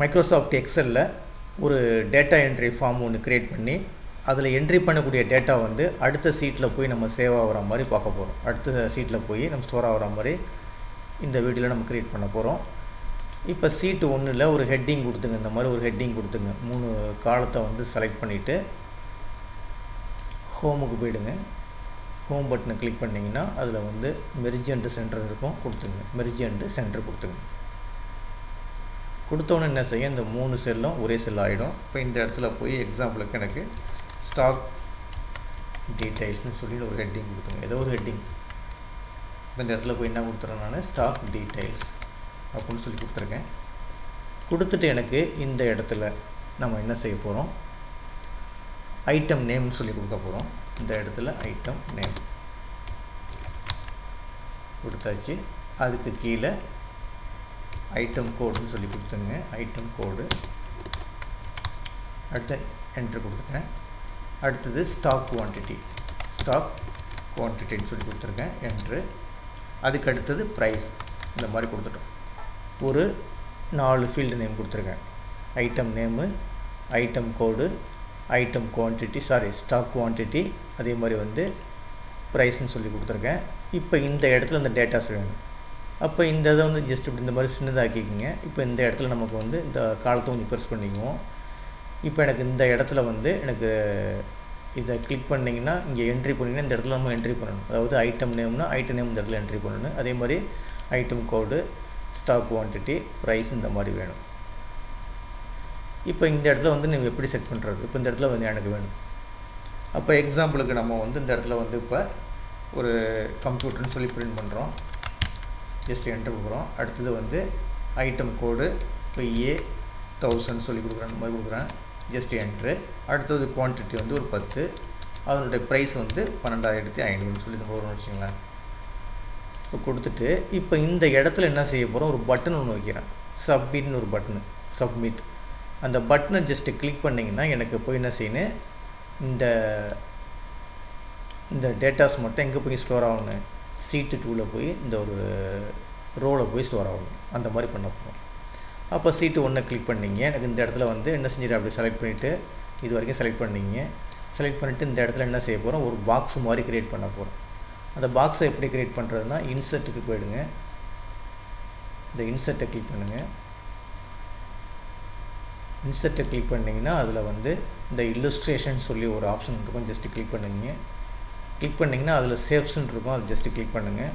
Microsoft எக்ஸலில் ஒரு data entry form ஒன்று create பண்ணி அதில் என்ட்ரி பண்ணக்கூடிய டேட்டா வந்து அடுத்த சீட்டில் போய் நம்ம சேவ் ஆகிற மாதிரி பார்க்க போகிறோம். அடுத்த சீட்டில் போய் நம்ம ஸ்டோர் ஆகிற மாதிரி இந்த வீடியோவில் நம்ம க்ரியேட் பண்ண போகிறோம். இப்போ சீட்டு ஒன்றில் ஒரு ஹெட்டிங் கொடுத்துங்க. இந்த மாதிரி ஒரு ஹெட்டிங் கொடுத்துங்க. 3 காலத்தை வந்து செலக்ட் பண்ணிவிட்டு ஹோமுக்கு போயிடுங்க. ஹோம் பட்டனை கிளிக் பண்ணிங்கன்னா அதில் வந்து மெர்ஜ் அண்ட் சென்டர் இருக்கும், கொடுத்துங்க. மெர்ஜ் அண்ட் சென்டர் கொடுத்துங்க. கொடுத்தோன்னே என்ன செய்ய, இந்த 3 செல்லும் ஒரே செல் ஆகிடும். இப்போ இந்த இடத்துல போய் எக்ஸாம்பிளுக்கு எனக்கு ஸ்டாக் டீட்டெயில்ஸ்னு சொல்லிட்டு ஒரு ஹெட்டிங் கொடுத்துங்க. ஏதோ ஒரு ஹெட்டிங். இப்போ இந்த இடத்துல போய் என்ன கொடுத்துறேன், நான் ஸ்டாக் டீட்டெயில்ஸ் அப்படின்னு சொல்லி கொடுத்துருக்கேன். கொடுத்துட்டு எனக்கு இந்த இடத்துல நம்ம என்ன செய்ய போகிறோம், ஐட்டம் நேம்னு சொல்லி கொடுக்க போகிறோம். இந்த இடத்துல ஐட்டம் நேம் கொடுத்தாச்சு. அதுக்கு கீழே ஐட்டம் கோடுன்னு சொல்லி கொடுத்துங்க. ஐட்டம் கோடு அடுத்த என்ட்ரு கொடுத்துட்டேன். அடுத்தது ஸ்டாக் குவான்டிட்டின்னு சொல்லி கொடுத்துருக்கேன், என்ட்ரு. அதுக்கு அடுத்தது ப்ரைஸ். இந்த மாதிரி கொடுத்துட்டோம். ஒரு 4 ஃபீல்டு நேம் கொடுத்துருக்கேன். Item name, item code, item quantity, stock quantity, அதே மாதிரி வந்து ப்ரைஸ்ன்னு சொல்லி கொடுத்துருக்கேன். இப்போ இந்த இடத்துல இந்த டேட்டாஸ் வேணும். அப்போ இந்த இதை வந்து ஜஸ்ட் இப்படி இந்த மாதிரி சின்னதாக்கிக்கிங்க. இப்போ இந்த இடத்துல நமக்கு வந்து இந்த காலத்தை கொஞ்சம் ப்ரெஸ் பண்ணிக்குவோம். இப்போ எனக்கு இந்த இடத்துல வந்து எனக்கு இதை கிளிக் பண்ணிங்கன்னா இங்கே என்ட்ரி பண்ணிங்கன்னா இந்த இடத்துல நம்ம என்ட்ரி பண்ணணும். அதாவது ஐட்டம் நேம்னா ஐட்டம் நேம் இந்த இடத்துல என்ட்ரி பண்ணணும். அதே மாதிரி item code, stock quantity, price இந்த மாதிரி வேணும். இப்போ இந்த இடத்துல வந்து நீங்கள் எப்படி செட் பண்ணுறது, இப்போ இந்த இடத்துல வந்து எனக்கு வேணும். அப்போ எக்ஸாம்பிளுக்கு நம்ம வந்து இந்த இடத்துல வந்து இப்போ ஒரு கம்ப்யூட்டர்னு சொல்லி பிரிண்ட் பண்ணுறோம். ஜஸ்ட் என்ட்ரு கொடுக்குறோம். அடுத்தது வந்து ஐட்டம் கோடு இப்போ A1000 சொல்லி கொடுக்குறேன். இந்த மாதிரி கொடுக்குறேன். Just enter. அடுத்தது குவான்டிட்டி வந்து ஒரு 10. அதனுடைய ப்ரைஸ் வந்து 12,500 சொல்லி நம்ம வரும்னு வச்சுங்களேன். இப்போ கொடுத்துட்டு இப்போ இந்த இடத்துல என்ன செய்ய போகிறோம், ஒரு பட்டன் ஒன்று வைக்கிறேன். சப்மிட்னு ஒரு பட்டனு, சப்மிட். அந்த பட்டனை ஜஸ்ட்டு கிளிக் பண்ணிங்கன்னா எனக்கு போய் என்ன செய்யணும், இந்த டேட்டாஸ் மட்டும் எங்கே போய் ஸ்டோர் ஆகணும், சீட்டு 2ல் போய் இந்த ஒரு ரோவில் போய் ஸ்டோர் ஆகணும். அந்த மாதிரி பண்ண போகிறோம். அப்போ சீட்டு 1 கிளிக் பண்ணிங்க. எனக்கு இந்த இடத்துல வந்து என்ன செஞ்சுட்டு அப்படி செலக்ட் பண்ணிவிட்டு இது வரைக்கும் செலக்ட் பண்ணிங்க. செலக்ட் பண்ணிவிட்டு இந்த இடத்துல என்ன செய்ய போகிறோம், ஒரு பாக்ஸ் மாதிரி க்ரியேட் பண்ண போகிறோம். அந்த பாக்ஸை எப்படி க்ரியேட் பண்ணுறதுனா, இன்சர்ட்டுக்கு போயிடுங்க. இந்த இன்சர்ட்டை கிளிக் பண்ணுங்கள். இன்சர்ட்டை கிளிக் பண்ணிங்கன்னா அதில் வந்து இந்த இல்லுஸ்ட்ரேஷன் சொல்லி ஒரு ஆப்ஷன் இருக்கும். ஜஸ்ட்டு கிளிக் பண்ணுங்க. கிளிக் பண்ணிங்கன்னா அதில் சேவ்ஸ்ன்னு இருக்கும். அது ஜஸ்ட்டு கிளிக் பண்ணுங்கள்.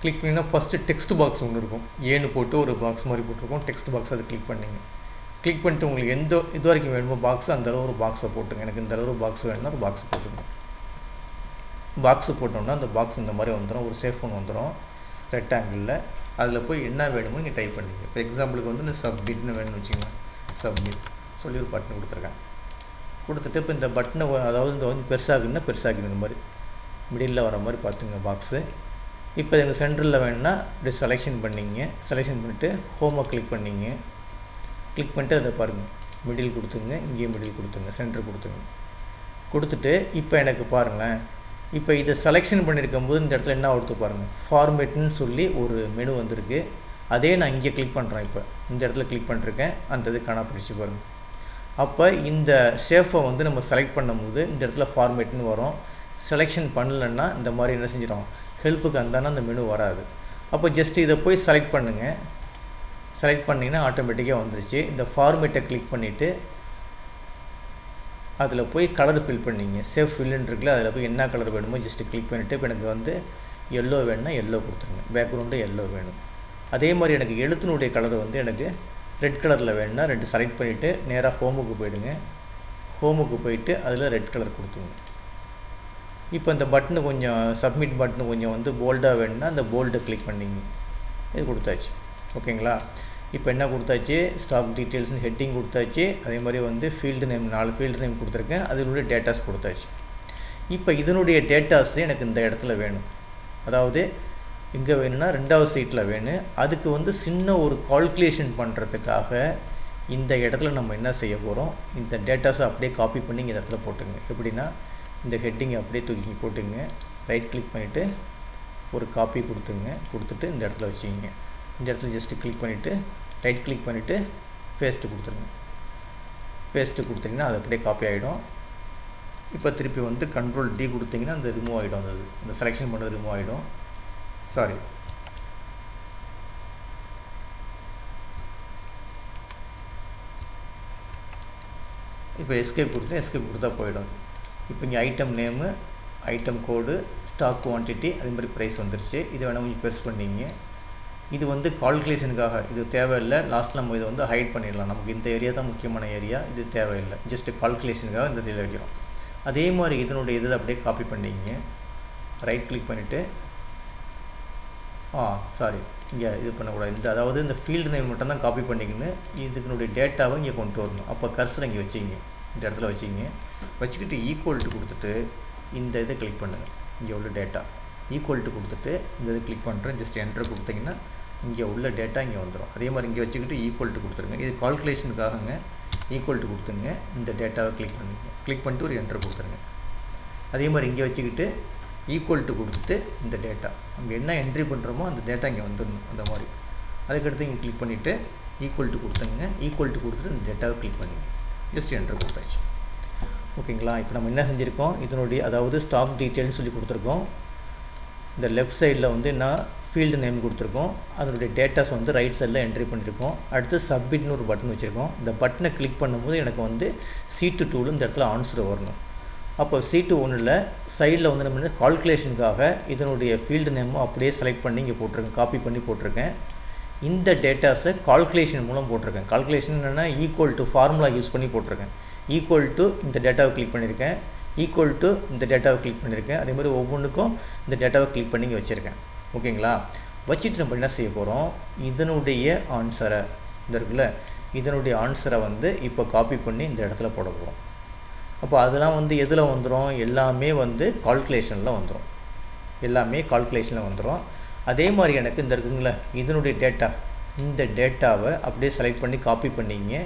கிளிக் பண்ணிங்கன்னா ஃபஸ்ட்டு டெக்ஸ்ட் பாக்ஸ் ஒன்று இருக்கும். ஏன்னு போட்டு ஒரு பாக்ஸ் மாதிரி போட்டிருக்கோம். டெக்ஸ்ட் பாக்ஸ் அதை கிளிக் பண்ணிங்க. கிளிக் பண்ணிட்டு உங்களுக்கு இது வரைக்கும் வேணுமோ பாக்ஸ், அந்தளவு ஒரு பாக்ஸை போட்டுங்க. எனக்கு இந்த அளவு பாக்ஸ் வேணும்னா ஒரு பாக்ஸ் போட்டுங்க. பாக்ஸு போட்டோம்னா அந்த பாக்ஸ் இந்த மாதிரி வந்துடும். ஒரு சேஃப் ஒன்று வந்துடும் ரெக்டாங்கிளில். அதில் போய் என்ன வேணுமோ நீங்கள் டைப் பண்ணிங்க. இப்போ எக்ஸாம்பிளுக்கு வந்து இந்த சப்மிட்னு வேணும்னு வச்சுக்கோங்க. சப்மிட் சொல்லி ஒரு பட்டன் கொடுத்துருக்கேன். கொடுத்துட்டு இப்போ இந்த பட்டனை அதாவது இந்த வந்து பெருசாகுன்னா பெருசாகுங்க. இந்த மாதிரி மிடில் வர மாதிரி பார்த்துங்க பாக்ஸு. இப்போ எனக்கு சென்டரில் வேணும்னா இப்படி செலெக்ஷன் பண்ணிங்க. செலெக்ஷன் பண்ணிவிட்டு ஹோமை கிளிக் பண்ணிங்க. கிளிக் பண்ணிட்டு அதை பாருங்கள், மிடில் கொடுத்துங்க. இங்கேயும் மிடில் கொடுத்துங்க. சென்டர் கொடுத்துங்க. கொடுத்துட்டு இப்போ எனக்கு பாருங்களேன், இப்போ இதை செலெக்ஷன் பண்ணியிருக்கும் போது இந்த இடத்துல என்ன கொடுத்து பாருங்கள், ஃபார்மேட்னு சொல்லி ஒரு மெனு வந்திருக்கு. அதே நான் இங்கே கிளிக் பண்ணுறேன். இப்போ இந்த இடத்துல கிளிக் பண்ணிருக்கேன். அந்த இது காணாப்பிடிச்சு பாருங்கள். அப்போ இந்த ஷேஃபை வந்து நம்ம செலக்ட் பண்ணும்போது இந்த இடத்துல ஃபார்மேட்னு வரும். செலெக்ஷன் பண்ணலன்னா இந்த மாதிரி என்ன செஞ்சிடும், ஹெல்ப்புக்கு அந்தானா அந்த மெனு வராது. அப்போ ஜஸ்ட்டு இதை போய் செலக்ட் பண்ணுங்கள். செலக்ட் பண்ணிங்கன்னா ஆட்டோமேட்டிக்காக வந்துருச்சு. இந்த ஃபார்மேட்டை கிளிக் பண்ணிவிட்டு அதில் போய் கலர் ஃபில் பண்ணிங்க. சேஃப் ஃபில்லுன்னு இருக்குல்ல, அதில் போய் என்ன கலர் வேணுமோ ஜஸ்ட்டு கிளிக் பண்ணிவிட்டு இப்போ எனக்கு வந்து எல்லோ வேணும்னா எல்லோ கொடுத்துருங்க. பேக்ரவுண்டு எல்லோ வேணும். அதே மாதிரி எனக்கு எழுத்தினுடைய கலர் வந்து எனக்கு ரெட் கலரில் வேணும்னா 2 செலக்ட் பண்ணிவிட்டு நேராக ஹோமுக்கு போயிடுங்க. ஹோமுக்கு போயிட்டு அதில் ரெட் கலர் கொடுத்துங்க. இப்போ இந்த பட்டனு கொஞ்சம் சப்மிட் பட்டனு கொஞ்சம் வந்து போல்டாக வேணும்னா அந்த போல்டை கிளிக் பண்ணிங்க. இது கொடுத்தாச்சு. ஓகேங்களா? இப்போ என்ன கொடுத்தாச்சு, ஸ்டாக் டீட்டெயில்ஸ்னு ஹெட்டிங் கொடுத்தாச்சு. அதே மாதிரி வந்து ஃபீல்டு நேம் 4 ஃபீல்டு நேம் கொடுத்துருக்கேன். அதனுடைய டேட்டாஸ் கொடுத்தாச்சு. இப்போ இதனுடைய டேட்டாஸ் எனக்கு இந்த இடத்துல வேணும். அதாவது எங்கே வேணும்னா 2வது சீட்டில் வேணும். அதுக்கு வந்து சின்ன ஒரு கால்குலேஷன் பண்ணுறதுக்காக இந்த இடத்துல நம்ம என்ன செய்ய போகிறோம், இந்த டேட்டாஸை அப்படியே காப்பி பண்ணி இந்த இடத்துல போட்டுங்க. எப்படின்னா இந்த ஹெட்டிங்கை அப்படியே தூக்கி போட்டுங்க. ரைட் கிளிக் பண்ணிவிட்டு ஒரு காப்பி கொடுத்துங்க. கொடுத்துட்டு இந்த இடத்துல வச்சுக்கிங்க. இந்த இடத்துல ஜஸ்ட்டு கிளிக் பண்ணிவிட்டு ரைட் கிளிக் பண்ணிவிட்டு பேஸ்ட்டு கொடுத்துருங்க. பேஸ்ட்டு கொடுத்தீங்கன்னா அது அப்படியே காப்பி ஆகிடும். இப்போ திருப்பி வந்து கண்ட்ரோல் டி கொடுத்தீங்கன்னா அந்த ரிமூவ் ஆகிடும். அது இந்த செலெக்ஷன் பண்ணது ரிமூவ் ஆகிடும். சாரி, இப்போ எஸ்கேப் கொடுத்தா போயிடும். இப்போ இங்கே item name, item code, stock quantity, அதே மாதிரி ப்ரைஸ் வந்துருச்சு. இது வேணால் கொஞ்சம் பெருசு பண்ணிங்க. இது வந்து கால்குலேஷனுக்காக, இது தேவையில்லை. லாஸ்ட்டில் நம்ம இதை வந்து ஹைட் பண்ணிடலாம். நமக்கு இந்த ஏரியா தான் முக்கியமான ஏரியா, இது தேவையில்லை. ஜஸ்ட்டு கால்குலேஷனுக்காக இந்த இதில் வைக்கிறோம். அதே மாதிரி இதனுடைய இதை அப்படியே காப்பி பண்ணிங்க. ரைட் கிளிக் பண்ணிவிட்டு சாரி, இங்கே இது பண்ணக்கூடாது. அதாவது இந்த ஃபீல்டு நேம் மட்டும் தான் காப்பி பண்ணிக்கின்னு இதுக்குனுடைய டேட்டாவை இங்கே கொண்டு வரணும். அப்போ கர்சரை இங்கே வச்சிங்க, இந்த இடத்துல வச்சிங்க. வச்சுக்கிட்டு ஈக்குவல் டு கொடுத்துட்டு இந்த இதை கிளிக் பண்ணுங்கள். இங்கே உள்ள டேட்டா ஈக்குவல் டு கொடுத்துட்டு இந்த இதை கிளிக் பண்ணுறேன். ஜஸ்ட் என்டர் கொடுத்தீங்கன்னா இங்கே உள்ள டேட்டா இங்கே வந்துடும். அதே மாதிரி இங்கே வச்சுக்கிட்டு ஈக்குவல் டு கொடுத்துருங்க. இது கால்குலேஷனுக்காகங்க. ஈக்குவல் டு கொடுத்துங்க, இந்த டேட்டாவை கிளிக் பண்ணுங்க. கிளிக் பண்ணிட்டு ஒரு என்டர் கொடுத்துருங்க. அதே மாதிரி இங்கே வச்சுக்கிட்டு ஈக்குவல் டு கொடுத்துட்டு இந்த டேட்டா நம்ம என்ன என்ட்ரி பண்ணுறோமோ அந்த டேட்டா இங்கே வந்துடணும். அந்த மாதிரி அதுக்கடுத்து இங்கே கிளிக் பண்ணிவிட்டு ஈக்குவல் டு கொடுத்துங்க. ஈக்குவல் டு கொடுத்துட்டு இந்த டேட்டாவை கிளிக் பண்ணிங்க. ஜஸ்ட் என்டர் கொடுத்தாச்சு. ஓகேங்களா? இப்போ நம்ம என்ன செஞ்சுருக்கோம், இதனுடைய அதாவது ஸ்டாக் டீட்டெயில்னு சொல்லி கொடுத்துருக்கோம். இந்த லெஃப்ட் சைடில் வந்து நான் ஃபீல்டு நேம் கொடுத்துருக்கோம். அதனுடைய டேட்டாஸ் வந்து ரைட் சைடில் என்ட்ரி பண்ணியிருக்கோம். அடுத்து சப்மிட்னு ஒரு பட்டன் வச்சுருக்கோம். இந்த பட்டனை கிளிக் பண்ணும்போது எனக்கு வந்து சீட்டு 2ல் இந்த இடத்துல ஆன்சர் வரணும். அப்போ சீட்டு 1ல் சைடில் வந்து நம்ம கால்குலேஷனுக்காக இதனுடைய ஃபீல்டு நேமும் அப்படியே செலக்ட் பண்ணி இங்கே போட்டிருக்கேன், காப்பி பண்ணி போட்டிருக்கேன். இந்த டேட்டாஸை கால்குலேஷன் மூலம் போட்டிருக்கேன். கால்குலேஷன் என்னென்னா ஈக்குவல் டு ஃபார்முலா யூஸ் பண்ணி போட்டிருக்கேன். ஈக்குவல் டு இந்த டேட்டாவை கிளிக் பண்ணியிருக்கேன், ஈக்குவல் டு இந்த டேட்டாவை கிளிக் பண்ணியிருக்கேன். அதே மாதிரி ஒவ்வொன்றுக்கும் இந்த டேட்டாவை கிளிக் பண்ணி இங்கே வச்சுருக்கேன். ஓகேங்களா? வச்சுட்டு நம்ம என்ன செய்ய போகிறோம், இதனுடைய ஆன்சரை இந்த இருக்குல்ல, இதனுடைய ஆன்சரை வந்து இப்போ காப்பி பண்ணி இந்த இடத்துல போட போகிறோம். அப்போ அதெல்லாம் வந்து எதில் வந்துடும், எல்லாமே வந்து கால்குலேஷனில் வந்துடும். எல்லாமே கால்குலேஷனில் வந்துடும். அதே மாதிரி எனக்கு இந்த இருக்குங்களே இதனுடைய டேட்டா, இந்த டேட்டாவை அப்படியே செலக்ட் பண்ணி காப்பி பண்ணிங்க.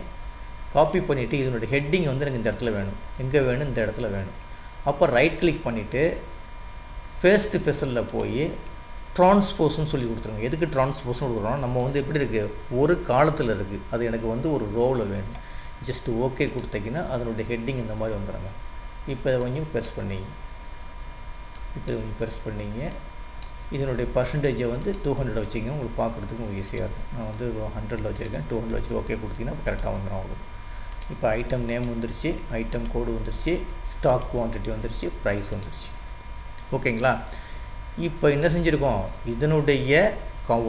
காப்பி பண்ணிவிட்டு இதனுடைய ஹெட்டிங் வந்து எனக்கு இந்த இடத்துல வேணும். எங்கே வேணும், இந்த இடத்துல வேணும். அப்போ ரைட் கிளிக் பண்ணிவிட்டு ஃபேஸ்ட் ஃபெசலில் போய் ட்ரான்ஸ்போஸ்ன்னு சொல்லி கொடுத்துருங்க. எதுக்கு ட்ரான்ஸ்போஸ்ன்னு கொடுக்குறோம், நம்ம வந்து எப்படி இருக்குது, ஒரு காலத்தில் இருக்குது, அது எனக்கு வந்து ஒரு ரோவில் வேணும். ஜஸ்ட்டு ஓகே கொடுத்தீங்கன்னா அதனுடைய ஹெட்டிங் இந்த மாதிரி வந்துடுங்க. இப்போ இதை கொஞ்சம் பெருசு பண்ணிங்க. இதனுடைய பர்சன்டேஜை வந்து 200 வச்சுங்க. உங்களுக்கு பார்க்குறதுக்கு உங்களுக்கு ஈஸியாக இருக்கும். நான் வந்து 100ல் வச்சுருக்கேன். 200 வச்சுட்டு ஓகே கொடுத்தீங்கன்னா கரெக்டாக வந்துடும் உங்களுக்கு. இப்போ ஐட்டம் நேம் வந்துருச்சு, ஐட்டம் கோடு வந்துருச்சு, ஸ்டாக் குவான்டிட்டி வந்துருச்சு, ப்ரைஸ் வந்துருச்சு. ஓகேங்களா? இப்போ என்ன செஞ்சுருக்கோம், இதனுடைய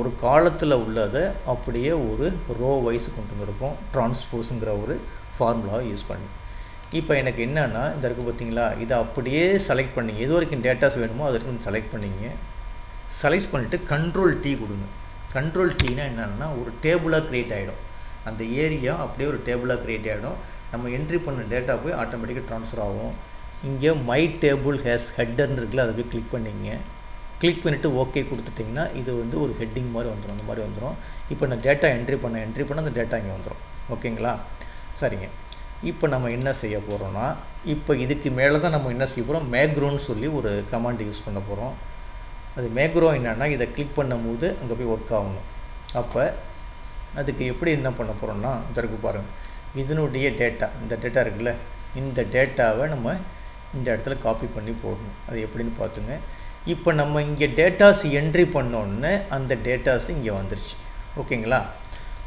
ஒரு காலத்தில் உள்ளதை அப்படியே ஒரு ரோ வைஸ் கொண்டு வந்திருக்கோம். ட்ரான்ஸ்போஸுங்கிற ஒரு ஃபார்முலாவை யூஸ் பண்ணி. இப்போ எனக்கு என்னென்னா இந்த இருக்குது பார்த்தீங்களா, இதை அப்படியே செலக்ட் பண்ணிங்க. எது வரைக்கும் டேட்டாஸ் வேணுமோ அது வரைக்கும் செலக்ட் பண்ணிங்க. செலக்ட் பண்ணிவிட்டு கண்ட்ரோல் டி கொடுங்க. கண்ட்ரோல் டீனா என்னென்னா ஒரு டேபிளாக க்ரியேட் ஆகிடும். அந்த ஏரியா அப்படியே ஒரு டேபிளாக க்ரியேட் ஆகிடும். நம்ம என்ட்ரி பண்ண டேட்டா போய் ஆட்டோமேட்டிக்காக ட்ரான்ஸ்ஃபர் ஆகும். இங்கே மை டேபிள் ஹேஸ் ஹெட்டர்னு இருக்குல்ல, அதை போய் கிளிக் பண்ணிங்க. கிளிக் பண்ணிவிட்டு ஓகே கொடுத்துட்டிங்கன்னா இது வந்து ஒரு ஹெட்டிங் மாதிரி வந்துடும். அந்த மாதிரி வந்துடும். இப்போ நான் டேட்டா என்ட்ரி பண்ண அந்த டேட்டா இங்கே வந்துடும். ஓகேங்களா? சரிங்க. இப்போ நம்ம என்ன செய்ய போகிறோன்னா, இப்போ இதுக்கு மேலே தான் நம்ம என்ன செய்ய போகிறோம், மேக்ரோன்னு சொல்லி ஒரு கமாண்ட் யூஸ் பண்ண போகிறோம். அது மேக்ரோ என்னென்னா இதை கிளிக் பண்ணும்போது அங்கே போய் ஒர்க் ஆகணும். அப்போ அதுக்கு எப்படி என்ன பண்ண போகிறோம்னா, இதற்கு பாருங்கள், இதனுடைய டேட்டா, இந்த டேட்டா இருக்குல்ல, இந்த டேட்டாவை நம்ம இந்த இடத்துல காப்பி பண்ணி போடணும். அது எப்படின்னு பார்த்துங்க. இப்போ நம்ம இங்கே டேட்டாஸ் என்ட்ரி பண்ணோன்னு அந்த டேட்டாஸ் இங்கே வந்துருச்சு. ஓகேங்களா?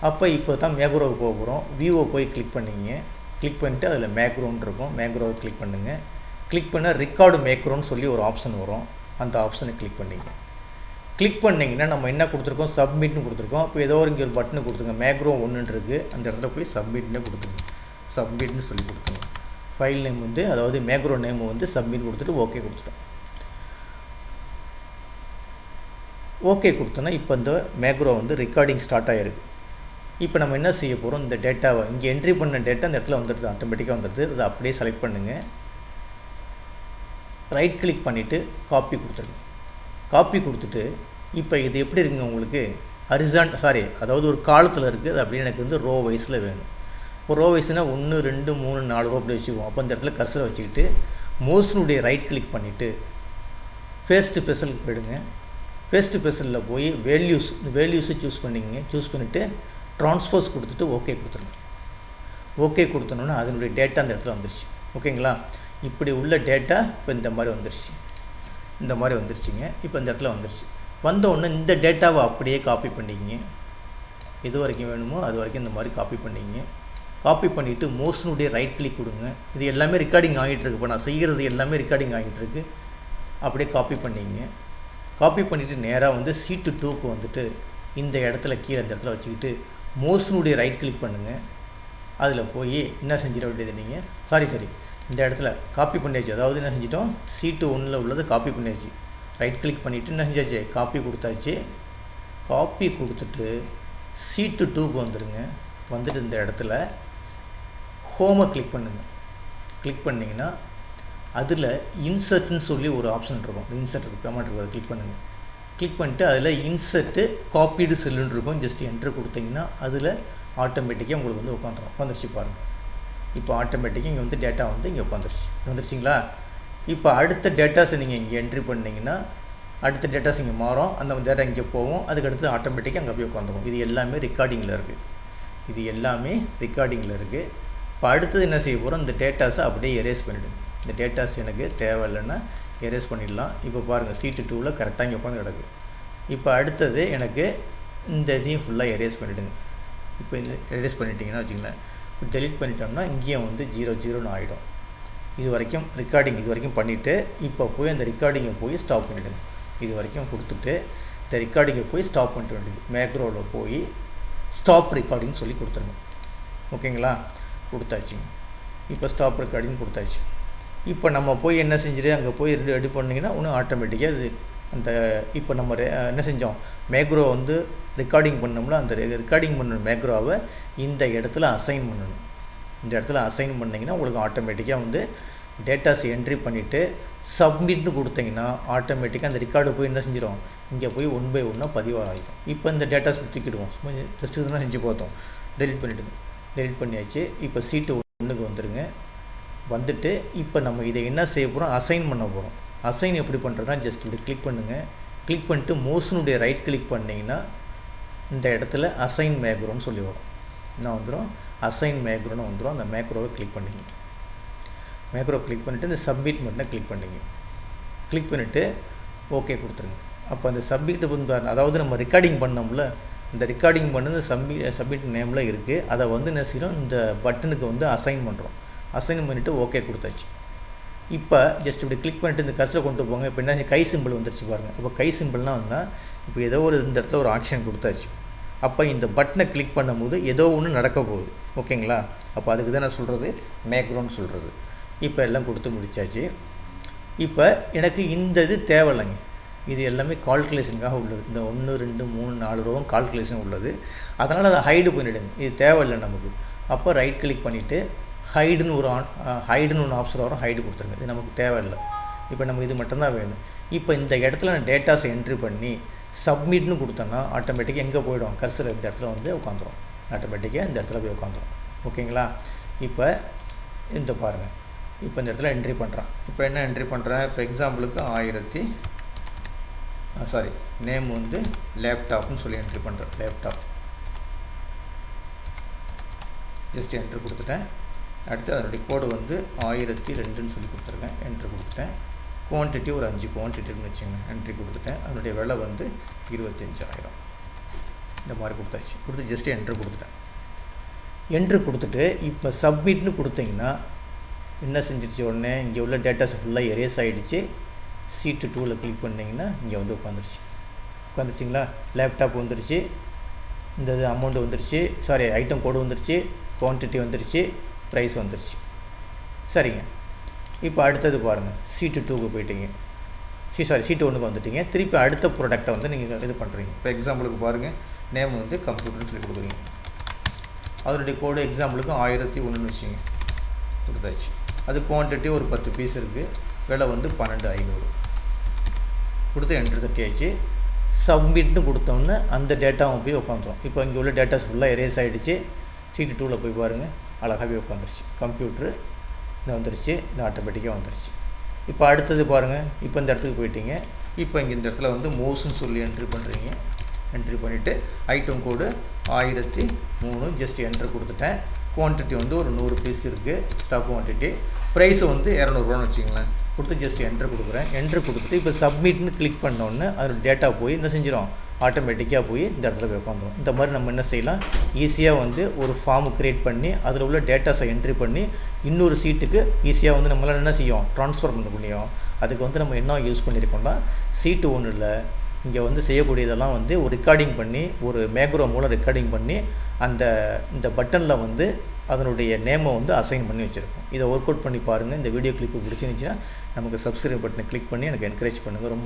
அப்போ இப்போ தான் மேக்ரோவுக்கு போக போகிறோம். வியூவை போய் கிளிக் பண்ணிங்க. கிளிக் பண்ணிவிட்டு அதில் மேக்ரோன்னு இருக்கும், மேக்ரோவை கிளிக் பண்ணுங்கள். கிளிக் பண்ண ரெக்கார்டு மேக்ரோன்னு சொல்லி ஒரு ஆப்ஷன் வரும். அந்த ஆப்ஷனை கிளிக் பண்ணிங்க. கிளிக் பண்ணிங்கன்னா நம்ம என்ன கொடுத்துருக்கோம், சப்மிட்னு கொடுத்துருக்கோம். இப்போ ஏதோ இங்கே ஒரு பட்டனை கொடுத்துங்க, மேக்ரோ 1 இருக்குது, அந்த இடத்துல போய் சப்மிட்னு கொடுத்துங்க. சப்மிட்னு சொல்லி கொடுத்துங்க. ஃபைல் நேம் வந்து அதாவது மேக்ரோ நேம் வந்து சப்மிட் கொடுத்துட்டு ஓகே கொடுத்துட்டோம். ஓகே கொடுத்தோன்னா இப்போ இந்த மேக்ரோ வந்து ரெக்கார்டிங் ஸ்டார்ட் ஆகிருக்கு. இப்போ நம்ம என்ன செய்ய போகிறோம், இந்த டேட்டாவை இங்கே என்ட்ரி பண்ண டேட்டா அந்த இடத்துல வந்துடுது, ஆட்டோமேட்டிக்காக வந்துடுது. அதை அப்படியே செலக்ட் பண்ணுங்கள். ரைட் கிளிக் பண்ணிவிட்டு காப்பி கொடுத்துருங்க. காப்பி கொடுத்துட்டு இப்போ இது எப்படி இருக்குங்க உங்களுக்கு, அதாவது ஒரு காலத்தில் இருக்குது. அது அப்படியே எனக்கு வந்து ரோ வைஸில் வேணும். ஒரு ரோ வைஸ்னால் 1 2 3 4 ரோ அப்படி வச்சுக்குவோம். அப்போ அந்த இடத்துல கர்சரை வச்சுக்கிட்டு மவுஸ்னுடைய ரைட் கிளிக் பண்ணிவிட்டு ஃபேஸ்ட் ஃபெசலுக்கு போயிடுங்க. ஃபேஸ்ட் ஃபெசலில் போய் வேல்யூஸை சூஸ் பண்ணிங்க. சூஸ் பண்ணிவிட்டு ட்ரான்ஸ்போஸ் கொடுத்துட்டு ஓகே கொடுத்துருங்க. ஓகே கொடுத்தோன்னா அதனுடைய டேட்டா அந்த இடத்துல வந்துருச்சு. ஓகேங்களா? இப்படி உள்ள டேட்டா இப்போ இந்த மாதிரி வந்துருச்சு. இந்த மாதிரி வந்துருச்சுங்க. இப்போ இந்த இடத்துல வந்துருச்சு. வந்தோடனே இந்த டேட்டாவை அப்படியே காப்பி பண்ணிக்கிங்க. எது வரைக்கும் வேணுமோ அது வரைக்கும் இந்த மாதிரி காப்பி பண்ணிக்கிங்க. காப்பி பண்ணிவிட்டு மோஷனுடைய ரைட் கிளிக் கொடுங்க. இது எல்லாமே ரெக்கார்டிங் ஆகிட்டுருக்கு. இப்போ நான் செய்கிறது எல்லாமே ரெக்கார்டிங் ஆகிட்டுருக்கு. அப்படியே காப்பி பண்ணிங்க. காப்பி பண்ணிவிட்டு நேராக வந்து சீட்டு 2க்கு வந்துட்டு இந்த இடத்துல கீழே இந்த இடத்துல வச்சுக்கிட்டு மோஷனுடைய ரைட் கிளிக் பண்ணுங்கள். அதில் போய் என்ன செஞ்சிட வேண்டியது நீங்கள் சாரி இந்த இடத்துல காப்பி பண்ணியாச்சு. அதாவது என்ன செஞ்சிட்டோம், சீட்டு 1ல் உள்ளது காப்பி பண்ணியாச்சு. ரைட் கிளிக் பண்ணிவிட்டு என்ன செஞ்சாச்சு, காப்பி கொடுத்தாச்சு. காப்பி கொடுத்துட்டு சீட்டு 2க்கு வந்துடுங்க. வந்துட்டு இந்த இடத்துல ஹோமை கிளிக் பண்ணுங்கள். கிளிக் பண்ணிங்கன்னா அதில் இன்சர்ட்னு சொல்லி ஒரு ஆப்ஷன் இருக்கும். இன்சர்ட் இருக்குது, பேமெண்ட் இருக்குது, அதை கிளிக் பண்ணுங்கள். கிளிக் பண்ணிட்டு அதில் இன்சர்ட்டு காப்பீடு செல்லுன்னு இருக்கும். ஜஸ்ட் என்ட்ரு கொடுத்தீங்கன்னா அதில் ஆட்டோமேட்டிக்காக உங்களுக்கு வந்து உட்காந்துருச்சு பாருங்கள். இப்போ ஆட்டோமேட்டிக்காக இங்கே வந்து டேட்டா வந்து இங்கே வந்துருச்சிங்களா? இப்போ அடுத்த டேட்டாஸை நீங்கள் இங்கே என்ட்ரி பண்ணிங்கன்னா அடுத்த டேட்டாஸ் இங்கே மாறும். அந்த டேட்டா இங்கே போகும். அதுக்கடுத்து ஆட்டோமேட்டிக்காக அங்கே போய் உட்காந்துரும். இது எல்லாமே ரெக்கார்டிங்கில் இருக்குது. இப்போ அடுத்தது என்ன செய்ய போகிறோம், இந்த டேட்டாஸை அப்படியே எரேஸ் பண்ணிவிடுங்க. இந்த டேட்டாஸ் எனக்கு தேவையில்லைன்னா எரேஸ் பண்ணிடலாம். இப்போ பாருங்கள், சீட்டு 2ல் கரெக்டாக இங்கே உட்காந்து கிடக்கு. இப்போ அடுத்தது எனக்கு இந்த இதையும் ஃபுல்லாக எரேஸ் பண்ணிவிடுங்க. இப்போ இந்த எரேஸ் பண்ணிட்டீங்கன்னா வச்சுங்களேன், இப்போ டெலிட் பண்ணிட்டோம்னா இங்கேயும் வந்து 0 ஆகிடும். இது வரைக்கும் ரெக்கார்டிங் இது வரைக்கும் பண்ணிவிட்டு இப்போ போய் அந்த ரெக்கார்டிங்கை போய் ஸ்டாப் பண்ணிவிடுங்க. இது வரைக்கும் கொடுத்துட்டு இந்த ரெக்கார்டிங்கை போய் ஸ்டாப் பண்ணிட்டு வேண்டியது. மேக்ரோவில் போய் ஸ்டாப் ரெக்கார்டிங் சொல்லி கொடுத்துருங்க. ஓகேங்களா? கொடுத்தாச்சுங்க. இப்போ ஸ்டாப் ரெக்கார்டிங் கொடுத்தாச்சு. இப்போ நம்ம போய் என்ன செஞ்சுட்டு அங்கே போய் ரெடி பண்ணிங்கன்னா இன்னும் ஆட்டோமேட்டிக்காக அது அந்த இப்போ நம்ம என்ன செஞ்சோம், மேக்ரோ வந்து ரெக்கார்டிங் பண்ணோம்ல, அந்த ரெக்கார்டிங் பண்ண மேக்ரோவை இந்த இடத்துல அசைன் பண்ணணும். இந்த இடத்துல அசைன் பண்ணிங்கன்னா உங்களுக்கு ஆட்டோமேட்டிக்காக வந்து டேட்டாஸ் என்ட்ரி பண்ணிவிட்டு சப்மிட்னு கொடுத்தீங்கன்னா ஆட்டோமேட்டிக்காக அந்த ரெக்கார்டு போய் என்ன செஞ்சிடும், இங்கே போய் 1 by 1 பதிவாக ஆகிடும். இப்போ இந்த டேட்டாஸ் தூக்கிடுவோம். ஜஸ்ட்டு தான் செஞ்சு பார்த்தோம். டெலிட் பண்ணிவிடுங்க. டெலிட் பண்ணியாச்சு. இப்போ சீட்டு 1க்கு வந்துடுங்க. வந்துட்டு இப்போ நம்ம இதை என்ன செய்ய போகிறோம், அசைன் பண்ண போகிறோம். அசைன் எப்படி பண்ணுறதுனா ஜஸ்ட் இப்படி கிளிக் பண்ணுங்கள். கிளிக் பண்ணிட்டு மோஷனுடைய ரைட் கிளிக் பண்ணிங்கன்னா இந்த இடத்துல அசைன் மேக்ரோன்னு சொல்லி வரும். என்ன வந்துடும், அசைன் மேக்ரோன்னு வந்துடும். அந்த மேக்ரோவை கிளிக் பண்ணிங்க. மேக்ரோ கிளிக் பண்ணிவிட்டு இந்த சப்மிட் பட்டனை கிளிக் பண்ணிங்க. கிளிக் பண்ணிவிட்டு ஓகே கொடுத்துருங்க. அப்போ அந்த சப்மிட் வந்து அதாவது நம்ம ரெக்கார்டிங் பண்ணோம்ல, இந்த ரெக்கார்டிங் பண்ணது சப்மிட் நேமில் இருக்குது. அதை வந்து என்ன செய்கிறோம், இந்த பட்டனுக்கு வந்து அசைன் பண்ணுறோம். அசைன் பண்ணிவிட்டு ஓகே கொடுத்தாச்சு. இப்போ ஜஸ்ட் இப்படி கிளிக் பண்ணிட்டு இந்த கர்சரை கொண்டு போங்க. இப்போ என்ன கை சிம்பிள் வந்துருச்சு பாருங்கள். இப்போ கை சிம்பிள்னால் வந்தால் இப்போ ஏதோ ஒரு இந்த இடத்துல ஒரு ஆக்ஷன் கொடுத்தாச்சு. அப்போ இந்த பட்டனை கிளிக் பண்ணும்போது ஏதோ ஒன்று நடக்க போகுது. ஓகேங்களா? அப்போ அதுக்கு தான் நான் சொல்கிறது மேக்ரோன்னு சொல்கிறது. இப்போ எல்லாம் கொடுத்து முடித்தாச்சு. இப்போ எனக்கு இந்த இது தேவையில்லைங்க. இது எல்லாமே கால்குலேஷனுக்காக உள்ளது. இந்த 1 2 3 4 ரூபம் கால்குலேஷன் உள்ளது. அதனால் அதை ஹைடு பண்ணிவிடுங்க. இது தேவையில்லை நமக்கு. அப்போ ரைட் கிளிக் பண்ணிவிட்டு ஹைடுன்னு ஒன்று ஆப்ஷன் வரும். ஹைடு கொடுத்துருங்க. இது நமக்கு தேவையில்லை. இப்போ நம்ம இது மட்டும்தான் வேணும். இப்போ இந்த இடத்துல நான் டேட்டாஸை என்ட்ரி பண்ணி சப்மிட்னு கொடுத்தோன்னா ஆட்டோமேட்டிக்காக எங்கே போய்டும், கர்சர் இந்த இடத்துல வந்து உட்காந்துரும். ஆட்டோமேட்டிக்காக இந்த இடத்துல போய் உட்காந்துரும். ஓகேங்களா? இப்போ இந்த பாருங்கள், இப்போ இந்த இடத்துல என்ட்ரி பண்ணுறான். இப்போ என்ன என்ட்ரி பண்ணுறேன், இப்போ எக்ஸாம்பிளுக்கு நேம் வந்து லேப்டாப்னு சொல்லி என்ட்ரி பண்ணுறேன். லேப்டாப் ஜஸ்ட் என்ட்ரி கொடுத்துட்டேன். அடுத்து அதனுடைய கோடு வந்து 1002ன்னு சொல்லி கொடுத்துருக்கேன். என்ட்ரி கொடுத்துட்டேன். குவான்டிட்டி ஒரு 5 குவான்டிட்டின்னு வச்சுங்க. என்ட்ரி கொடுத்துட்டேன். அதனுடைய விலை வந்து 25,000. இந்த மாதிரி கொடுத்தாச்சு. கொடுத்து ஜஸ்ட்டு என்ட்ரி கொடுத்துட்டேன். என்ட்ரி கொடுத்துட்டு இப்போ சப்மிட்னு கொடுத்தீங்கன்னா என்ன செஞ்சிருச்சு, உடனே இங்கே உள்ள டேட்டாஸ் ஃபுல்லாக எரேஸ் ஆகிடுச்சு. சீட்டு 2ல் கிளிக் பண்ணிங்கன்னா இங்கே வந்து உட்காந்துருச்சிங்களா. லேப்டாப் வந்துருச்சு. இந்த இது அமௌண்ட் வந்துருச்சு. ஐட்டம் கோடு வந்துருச்சு. குவான்டிட்டி வந்துருச்சு. ப்ரைஸ் வந்துருச்சு. சரிங்க. இப்போ அடுத்தது பாருங்கள், சீட்டு 2க்கு போயிட்டீங்க. சீட்டு 1க்கு வந்துட்டீங்க. திருப்பி அடுத்த ப்ராடக்டை வந்து நீங்கள் இது பண்ணுறீங்க. இப்போ எக்ஸாம்பிளுக்கு பாருங்கள், நேம் வந்து கம்ப்யூட்டர்னு சொல்லி கொடுக்குறீங்க. அதனுடைய கோடு எக்ஸாம்பிளுக்கு 1001ன்னு வச்சுங்க. கொடுத்தாச்சு. அது குவான்டிட்டி ஒரு 10 பீஸ் இருக்குது. விலை வந்து 12,500. கொடுத்து என்ட்ரு தட்டியாச்சு. சப்மிட்னு கொடுத்தோன்னே அந்த டேட்டாவும் போய் உட்காந்துரும். இப்போ இங்கே உள்ள டேட்டாஸ் ஃபுல்லாக எரேஸ் ஆகிடுச்சு. சீட்டு 2ல் போய் பாருங்கள், அழகாகவே உட்காந்துருச்சு. கம்ப்யூட்ரு இந்த வந்துருச்சு. இந்த ஆட்டோமேட்டிக்காக வந்துருச்சு. இப்போ அடுத்தது பாருங்கள், இப்போ இந்த இடத்துக்கு போயிட்டீங்க. இப்போ இங்கே இந்த இடத்துல வந்து மோஸ்ன்னு சொல்லி என்ட்ரி பண்ணுறீங்க. என்ட்ரி பண்ணிவிட்டு ஐட்டம் கோடு 1003 ஜஸ்ட் என்ட்ரு கொடுத்துட்டேன். குவான்டிட்டி வந்து ஒரு 100 பீஸ் இருக்குது ஸ்டாக் குவான்டிட்டி. ப்ரைஸ் வந்து 200 வச்சுங்களேன். கொடுத்து ஜஸ்ட் என்ட்ரு கொடுக்குறேன். என்ட்ரு கொடுத்துட்டு இப்போ சப்மிட்னு கிளிக் பண்ணோன்னே அதோட டேட்டா போய் என்ன செஞ்சிடும், ஆட்டோமேட்டிக்காக போய் இந்த இடத்துல போய் உட்காந்துரும். இந்த மாதிரி நம்ம என்ன செய்யலாம், ஈஸியாக வந்து ஒரு ஃபார்ம் க்ரியேட் பண்ணி அதில் உள்ள டேட்டாஸை என்ட்ரி பண்ணி இன்னொரு சீட்டுக்கு ஈஸியாக வந்து நம்மளால் என்ன செய்யும், ட்ரான்ஸ்ஃபர் பண்ண முடியும். அதுக்கு வந்து நம்ம என்ன யூஸ் பண்ணியிருக்கோம்னா, சீட்டு ஒன்றும் இல்லை, இங்கே வந்து செய்யக்கூடியதெல்லாம் வந்து ஒரு ரெக்கார்டிங் பண்ணி ஒரு மேக்ரோ மூலம் ரெக்கார்டிங் பண்ணி இந்த பட்டனில் வந்து அதனுடைய நேமை வந்து அசைன் பண்ணி வச்சுருக்கோம். இதை ஒர்க் அவுட் பண்ணி பாருங்கள். இந்த வீடியோ கிளிப்பு பிடிச்சிருந்துச்சுன்னா நமக்கு சப்ஸ்கிரைப் பட்டனை கிளிக் பண்ணி எனக்கு என்கரேஜ் பண்ணுங்கள். ரொம்ப